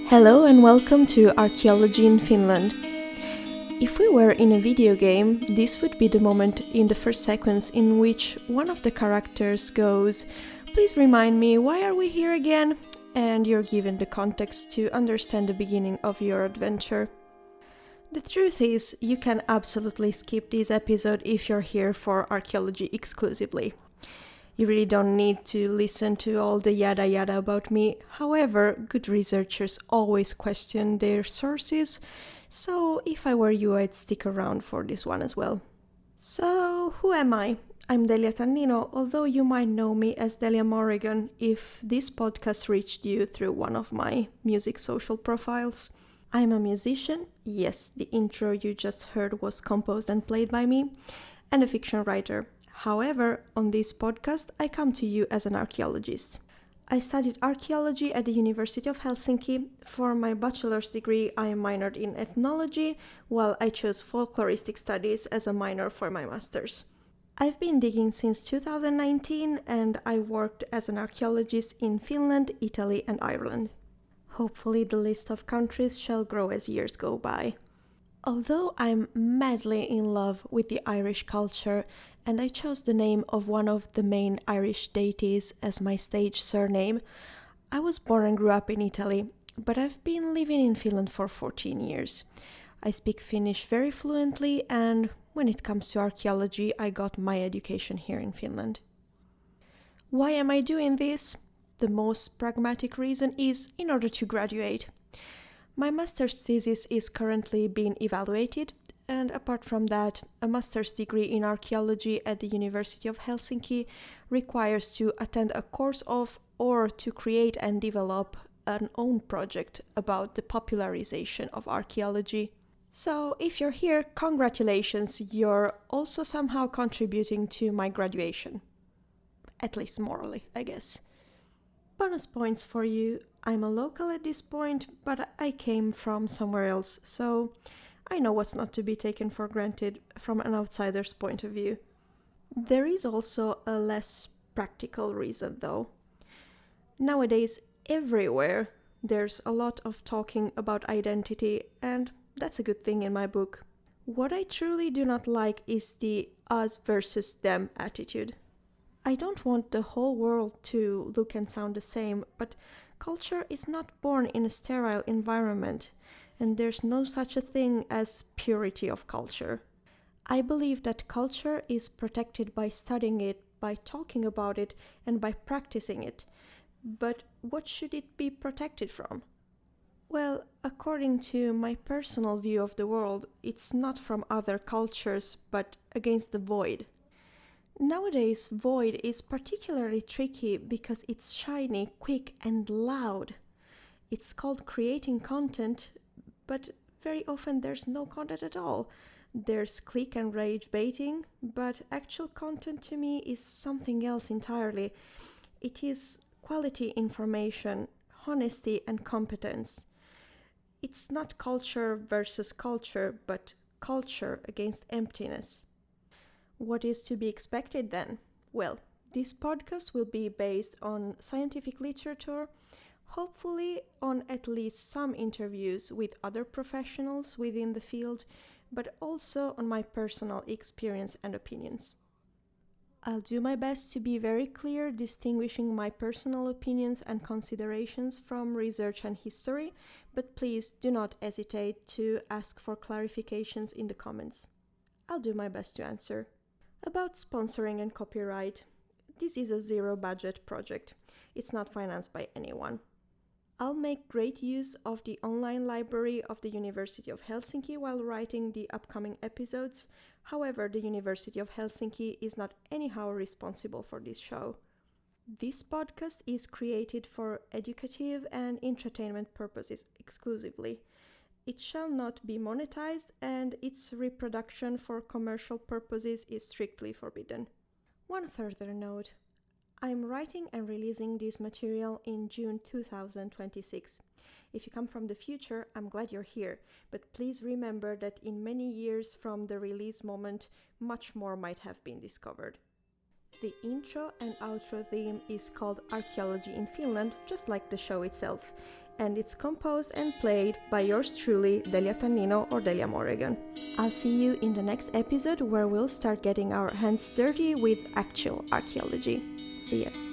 Hello and welcome to Archaeology in Finland. If we were in a video game, this would be the moment in the first sequence in which one of the characters goes, "Please remind me, why are we here again?" And you're given the context to understand the beginning of your adventure. The truth is, you can absolutely skip this episode if you're here for archaeology exclusively. You really don't need to listen to all the yada yada about me. However, good researchers always question their sources, so if I were you, I'd stick around for this one as well. So, who am I? I'm Delia Tannino, although you might know me as Delia Morrigan if this podcast reached you through one of my music social profiles. I'm a musician, yes, the intro you just heard was composed and played by me, and a fiction writer. However, on this podcast, I come to you as an archaeologist. I studied archaeology at the University of Helsinki. For my bachelor's degree, I minored in ethnology, while I chose folkloristic studies as a minor for my master's. I've been digging since 2019, and I worked as an archaeologist in Finland, Italy, and Ireland. Hopefully, the list of countries shall grow as years go by. Although I'm madly in love with the Irish culture, and I chose the name of one of the main Irish deities as my stage surname, I was born and grew up in Italy, but I've been living in Finland for 14 years. I speak Finnish very fluently, and when it comes to archaeology, I got my education here in Finland. Why am I doing this? The most pragmatic reason is in order to graduate. My master's thesis is currently being evaluated, and apart from that, a master's degree in archaeology at the University of Helsinki requires to attend a course of or to create and develop an own project about the popularization of archaeology. So if you're here, congratulations, you're also somehow contributing to my graduation. At least morally, I guess. Bonus points for you. I'm a local at this point, but I came from somewhere else, so I know what's not to be taken for granted from an outsider's point of view. There is also a less practical reason, though. Nowadays, everywhere, there's a lot of talking about identity, and that's a good thing in my book. What I truly do not like is the us versus them attitude. I don't want the whole world to look and sound the same, but culture is not born in a sterile environment, and there's no such a thing as purity of culture. I believe that culture is protected by studying it, by talking about it, and by practicing it. But what should it be protected from? Well, according to my personal view of the world, it's not from other cultures, but against the void. Nowadays, void is particularly tricky because it's shiny, quick, and loud. It's called creating content, but very often there's no content at all. There's click and rage baiting, but actual content to me is something else entirely. It is quality information, honesty, and competence. It's not culture versus culture, but culture against emptiness. What is to be expected then? Well, this podcast will be based on scientific literature, hopefully on at least some interviews with other professionals within the field, but also on my personal experience and opinions. I'll do my best to be very clear, distinguishing my personal opinions and considerations from research and history, but please do not hesitate to ask for clarifications in the comments. I'll do my best to answer. About sponsoring and copyright, this is a zero-budget project. It's not financed by anyone. I'll make great use of the online library of the University of Helsinki while writing the upcoming episodes. However, the University of Helsinki is not anyhow responsible for this show. This podcast is created for educative and entertainment purposes exclusively. It shall not be monetized, and its reproduction for commercial purposes is strictly forbidden. One further note. I'm writing and releasing this material in June 2026. If you come from the future, I'm glad you're here, but please remember that in many years from the release moment, much more might have been discovered. The intro and outro theme is called Archaeology in Finland, just like the show itself, and it's composed and played by yours truly, Delia Tannino or Delia Morrigan. I'll see you in the next episode where we'll start getting our hands dirty with actual archaeology. See ya!